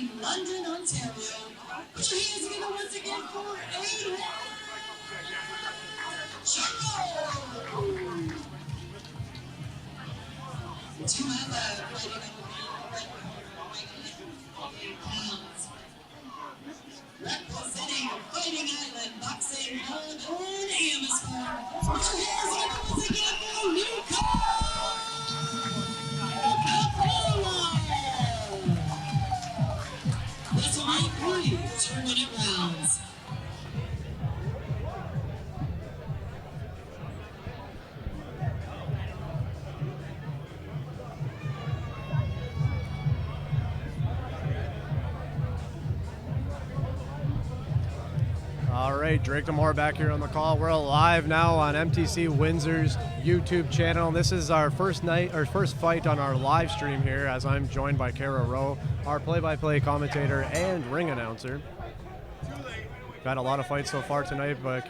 in London, Ontario. Put your hands together once again for Aiden Goroux. To my left, fighting up representing Fighting Island Boxing Hall in Amherstburg. Put your hands together once again for Lucca Coppola. This will be 3 2-minute rounds. All right, Drake Demore back here on the call. We're live now on MTC Windsor's YouTube channel. This is our first fight on our live stream here, as I'm joined by Kara Rowe, our play-by-play commentator and ring announcer. We've had a lot of fights so far tonight, but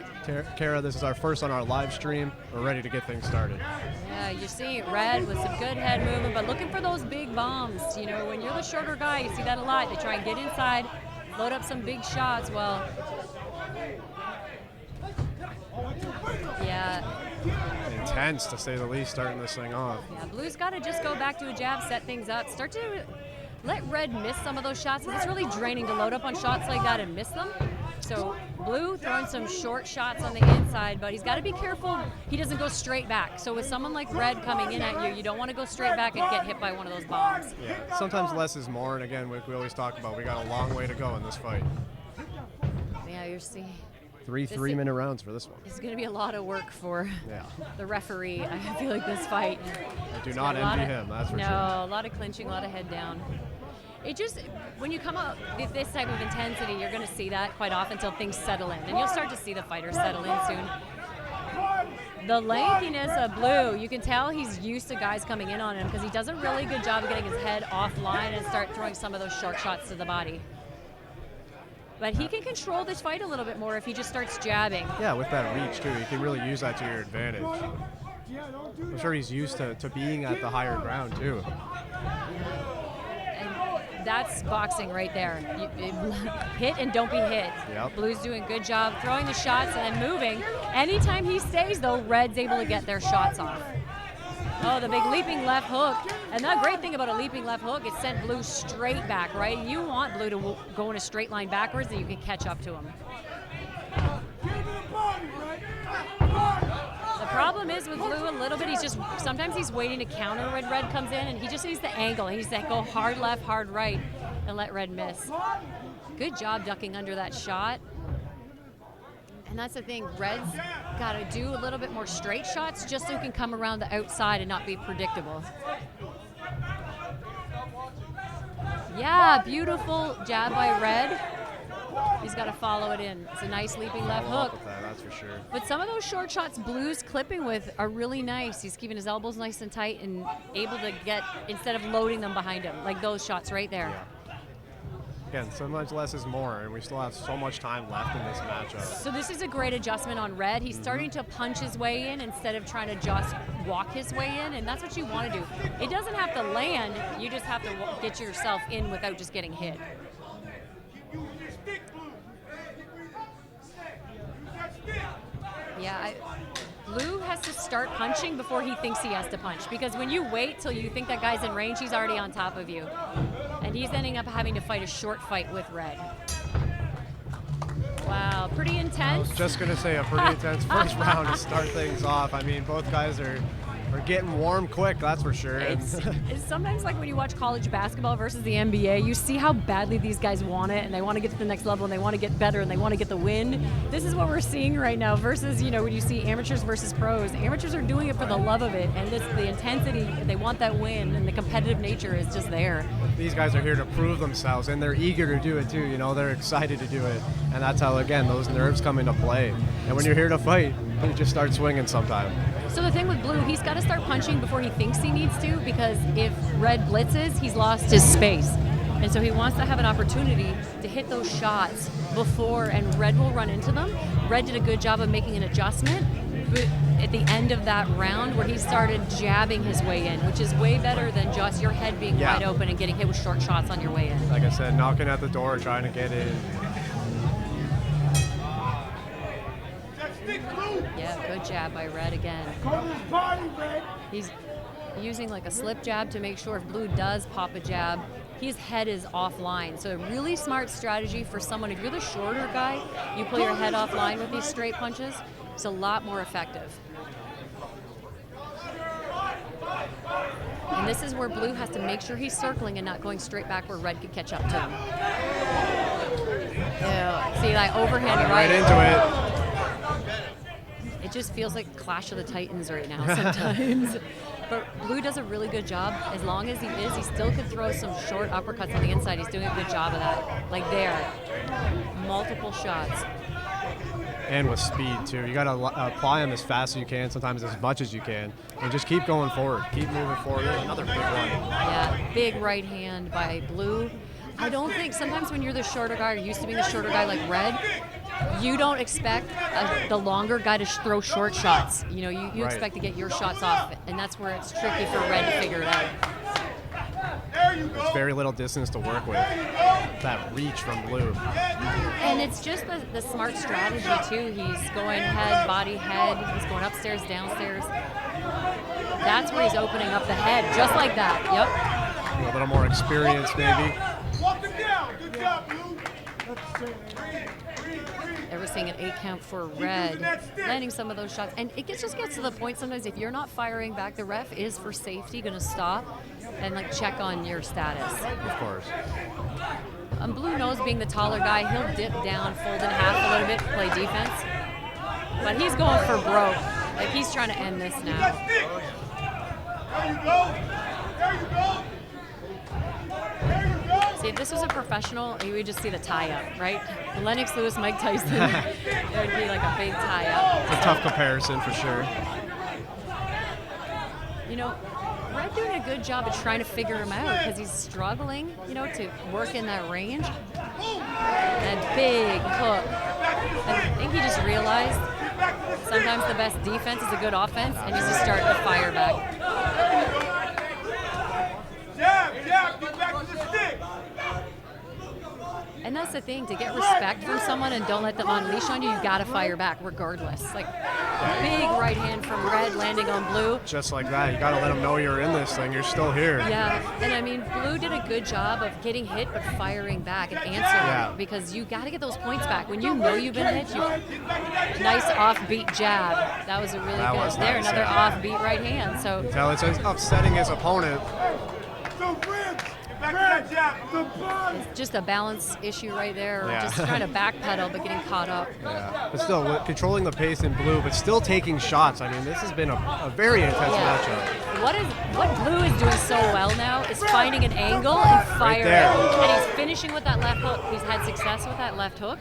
Kara, this is our first on our live stream. We're ready to get things started. Yeah, you see Red with some good head movement, but looking for those big bombs. You know, when you're the shorter guy, you see that a lot. They try and get inside, load up some big shots. Well, yeah. Intense, to say the least, starting this thing off. Yeah, Blue's got to just go back to a jab, set things up, start to let Red miss some of those shots, because it's really draining to load up on shots like that and miss them. So Blue throwing some short shots on the inside, but he's got to be careful he doesn't go straight back. So with someone like Red coming in at you, you don't want to go straight back and get hit by one of those bombs. Yeah, sometimes less is more, and again, we always talk about we got a long way to go in this fight. Yeah, you're seeing. 3-minute rounds for this one. It's going to be a lot of work for the referee. I feel like this fight. I do not envy him, that's for sure. No, a lot of clinching, a lot of head down. It just, when you come out with this type of intensity, you're going to see that quite often until things settle in. And you'll start to see the fighters settle in soon. The lengthiness of Blue, you can tell he's used to guys coming in on him, because he does a really good job of getting his head offline and start throwing some of those short shots to the body. But he can control this fight a little bit more if he just starts jabbing. Yeah, with that reach, too. You can really use that to your advantage. I'm sure he's used to being at the higher ground, too. And that's boxing right there. Hit and don't be hit. Yep. Blue's doing a good job throwing the shots and then moving. Anytime he stays, though, Red's able to get their shots off. Oh, the big leaping left hook. And the great thing about a leaping left hook, it sent Blue straight back, right? You want Blue to go in a straight line backwards, and you can catch up to him. The problem is with Blue a little bit, sometimes he's waiting to counter when Red comes in, and he just needs the angle. He needs to go hard left, hard right, and let Red miss. Good job ducking under that shot. And that's the thing, Red's got to do a little bit more straight shots just so he can come around the outside and not be predictable. Yeah, beautiful jab by Red. He's got to follow it in. It's a nice leaping left hook. That's for sure. But some of those short shots Blue's clipping with are really nice. He's keeping his elbows nice and tight and able to get, instead of loading them behind him, like those shots right there. Yeah. Again, sometimes less is more, and we still have so much time left in this matchup. So this is a great adjustment on Red. He's starting to punch his way in instead of trying to just walk his way in, and that's what you want to do. It doesn't have to land. You just have to get yourself in without just getting hit. Yeah, Blue has to start punching before he thinks he has to punch, because when you wait till you think that guy's in range, he's already on top of you. And he's ending up having to fight a short fight with Red. Wow, pretty intense. I was just going to say a pretty intense first round to start things off. I mean, both guys are getting warm quick, that's for sure. It's sometimes like when you watch college basketball versus the NBA, you see how badly these guys want it, and they want to get to the next level, and they want to get better, and they want to get the win. This is what we're seeing right now versus, when you see amateurs versus pros. Amateurs are doing it for the love of it, and the intensity, they want that win, and the competitive nature is just there. These guys are here to prove themselves, and they're eager to do it too. They're excited to do it, and that's how, again, those nerves come into play. And when you're here to fight, you just start swinging sometime. So the thing with Blue, he's got to start punching before he thinks he needs to, because if Red blitzes, he's lost his space. And so he wants to have an opportunity to hit those shots before, and Red will run into them. Red did a good job of making an adjustment, But at the end of that round where he started jabbing his way in, which is way better than just your head being wide open and getting hit with short shots on your way in. Like I said, knocking at the door, trying to get in. Yeah, good jab by Red again. He's using like a slip jab to make sure if Blue does pop a jab, his head is offline. So a really smart strategy for someone, if you're the shorter guy, you pull your head offline with these straight punches. It's a lot more effective. And this is where Blue has to make sure he's circling and not going straight back where Red could catch up to him. Ew. See, that overhand right into it. It just feels like Clash of the Titans right now sometimes. But Blue does a really good job. As long as he still could throw some short uppercuts on the inside. He's doing a good job of that. Like there, multiple shots. And with speed too. You got to apply them as fast as you can, sometimes as much as you can, and just keep going forward. Keep moving forward. Another big one. Yeah, big right hand by Blue. I don't think, sometimes when you're the shorter guy, or used to being the shorter guy like Red, you don't expect the longer guy to throw short shots. You know, you expect to get your shots off, and that's where it's tricky for Red to figure it out. There's very little distance to work with. That reach from Blue. And it's just the smart strategy too. He's going head, body, head. He's going upstairs, downstairs. That's where he's opening up the head, just like that. Yep. A little more experience, maybe. Walk him down. Good job, Blue. We're seeing an 8 count for Red, landing some of those shots. And it just gets to the point sometimes if you're not firing back, the ref is for safety going to stop and like check on your status. Of course. Blue knows being the taller guy, he'll dip down, fold in half a little bit, play defense. But he's going for broke. Like he's trying to end this now. There you go. There you go. There you go. See, if this was a professional, you would just see the tie-up, right? Lennox Lewis, Mike Tyson, it would be like a big tie-up. It's a tough comparison for sure. You know, Red doing a good job of trying to figure him out because he's struggling, you know, to work in that range. And big hook. I think he just realized sometimes the best defense is a good offense, and he's just starting to fire back. Jab, jab, get back to the stick. And that's the thing, to get respect from someone and don't let them unleash on you, you gotta fire back regardless. Like, big right hand from Red landing on Blue. Just like that, you gotta let them know you're in this thing, you're still here. Yeah, and I mean, Blue did a good job of getting hit but firing back and answering because you gotta get those points back. When you know you've been hit, nice offbeat jab. That was a really That good, was there, nice, another yeah. offbeat right hand. So Tell it's upsetting his opponent. it's just a balance issue right there, or Yeah. just trying to backpedal but getting caught up. Yeah. But still, controlling the pace in Blue, but still taking shots. I mean, this has been a very intense matchup. What Blue is doing so well now is finding an angle and firing. there. And he's finishing with that left hook. He's had success with that left hook,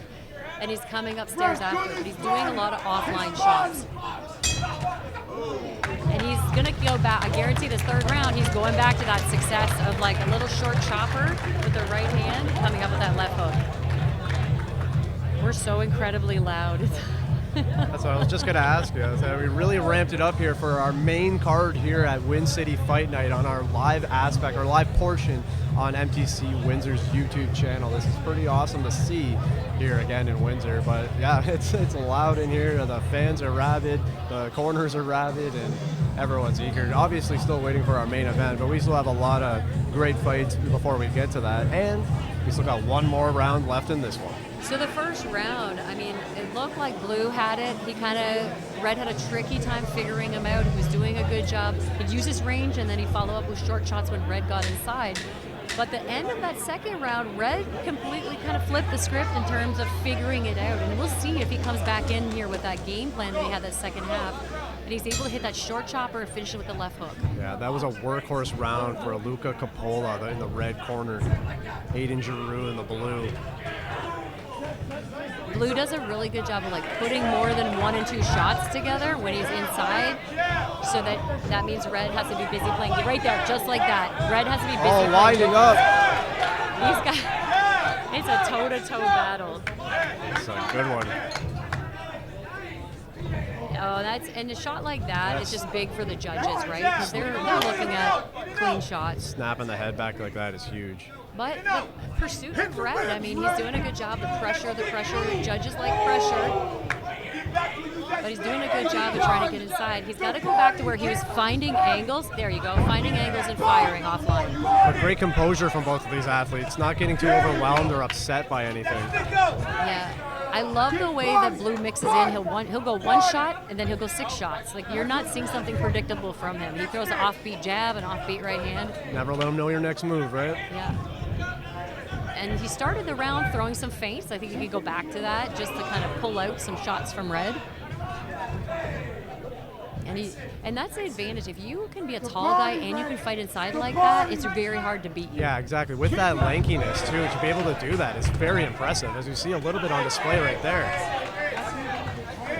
and he's coming upstairs after. But he's doing a lot of offline shots. And he's going to go back. I guarantee this third round, he's going back to that success of like a little short chopper with the right hand, coming up with that left hook. We're so incredibly loud. That's what I was just going to ask you. So we really ramped it up here for our main card here at WinCity Fight Night on our live aspect, our live portion on MTC Windsor's YouTube channel. This is pretty awesome to see here again in Windsor. But yeah, it's loud in here. The fans are rabid, the corners are rabid, and everyone's eager. Obviously still waiting for our main event, but we still have a lot of great fights before we get to that. And we still got one more round left in this one. So the first round, I mean, it looked like Blue had it. Red had a tricky time figuring him out. He was doing a good job. He'd use his range, and then he'd follow up with short shots when Red got inside. But the end of that second round, Red completely kind of flipped the script in terms of figuring it out. And we'll see if he comes back in here with that game plan that he had that second half. And he's able to hit that short chopper and finish it with the left hook. Yeah, that was a workhorse round for Lucca Coppola in the red corner. Aiden Goroux in the blue. Blue does a really good job of like putting more than 1 and 2 shots together when he's inside, so that means Red has to be busy playing right there, just like that. Red has to be busy. Oh, winding up. It's a toe-to-toe battle. It's a good one. Oh, and a shot like that is just big for the judges, right? Because they're looking at clean shots. Snapping the head back like that is huge. But the pursuit of Red, I mean, he's doing a good job. The pressure, judges like pressure. But he's doing a good job of trying to get inside. He's got to go back to where he was finding angles. There you go, finding angles and firing offline. But great composure from both of these athletes, not getting too overwhelmed or upset by anything. Yeah. I love the way that Blue mixes in. He'll go one shot and then he'll go 6 shots. Like, you're not seeing something predictable from him. He throws an offbeat jab, an offbeat right hand. Never let him know your next move, right? Yeah. And he started the round throwing some feints. I think he could go back to that just to kind of pull out some shots from Red. And that's the advantage. If you can be a tall guy and you can fight inside like that, it's very hard to beat you. Yeah, exactly. With that lankiness, too, to be able to do that is very impressive, as you see a little bit on display right there.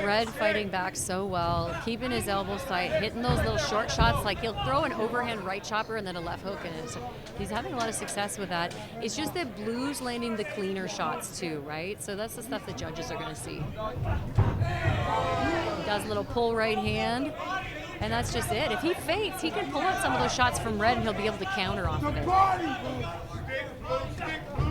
Red fighting back so well, keeping his elbows tight, hitting those little short shots. Like, he'll throw an overhand right chopper and then a left hook, and he's having a lot of success with that. It's just that Blue's landing the cleaner shots too, right? So that's the stuff the judges are going to see. He does a little pull right hand, and that's just it. If he feints, he can pull out some of those shots from Red, and he'll be able to counter off of it.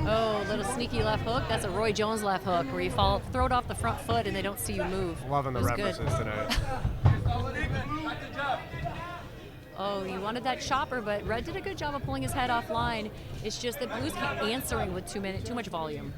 Oh, little sneaky left hook. That's a Roy Jones left hook where you throw it off the front foot and they don't see you move. Loving the references tonight. Oh, you wanted that chopper, but Red did a good job of pulling his head offline. It's just that Blue's answering with too much volume.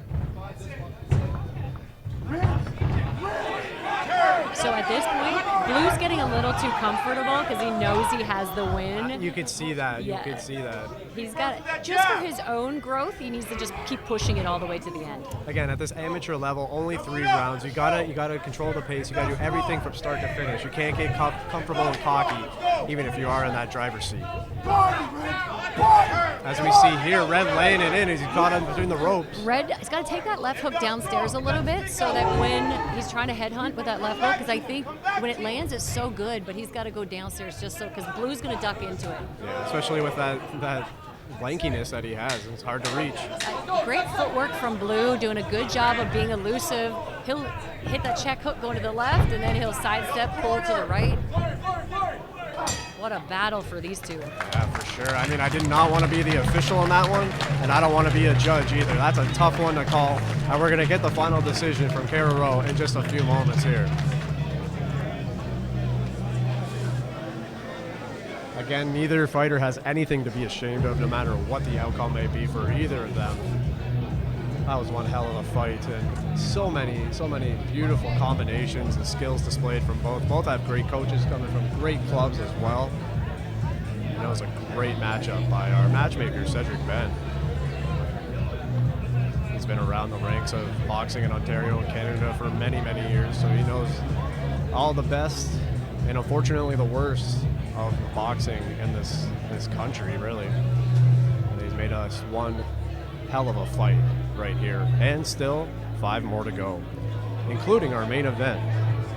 So at this point, Blue's getting a little too comfortable because he knows he has the win. You could see that. Yeah. You could see that. He's got, just for his own growth, he needs to just keep pushing it all the way to the end. Again, at this amateur level, only 3 rounds. You gotta control the pace. You gotta do everything from start to finish. You can't get comfortable and cocky, even if you are in that driver's seat. As we see here, Red laying it in as he's caught in between the ropes. Red has got to take that left hook downstairs a little bit so that when he's trying to headhunt with that left hook, because I think when it lands, it's so good, but he's got to go downstairs just so, because Blue's going to duck into it. Yeah, especially with that lankiness that he has. It's hard to reach. Great footwork from Blue, doing a good job of being elusive. He'll hit that check hook going to the left, and then he'll sidestep, pull it to the right. What a battle for these two. Yeah, for sure. I mean, I did not want to be the official on that one, and I don't want to be a judge either. That's a tough one to call, and we're going to get the final decision from Goroux in just a few moments here. Again, neither fighter has anything to be ashamed of, no matter what the outcome may be for either of them. That was one hell of a fight, and so many beautiful combinations and skills displayed from both. Both have great coaches coming from great clubs as well. And it was a great matchup by our matchmaker, Cedric Ben. He's been around the ranks of boxing in Ontario and Canada for many, many years, so he knows all the best and unfortunately the worst of boxing in this country, really. And he's made us one hell of a fight right here, and still 5 more to go, including our main event,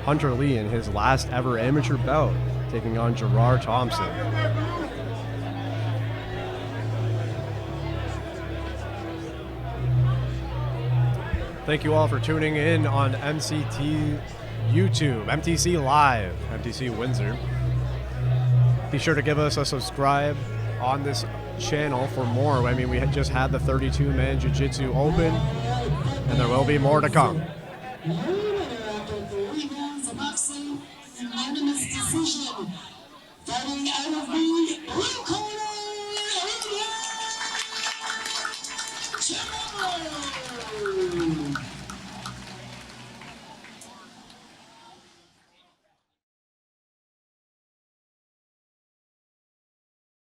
Hunter Lee in his last ever amateur bout, taking on Gerard Thompson. Thank you all for tuning in on MCT YouTube, MTC Live, MTC Windsor. Be sure to give us a subscribe on this channel for more. I mean, we had just had the 32-man Jiu-Jitsu Open, and there will be more to come. After 3 rounds of boxing, unanimous decision.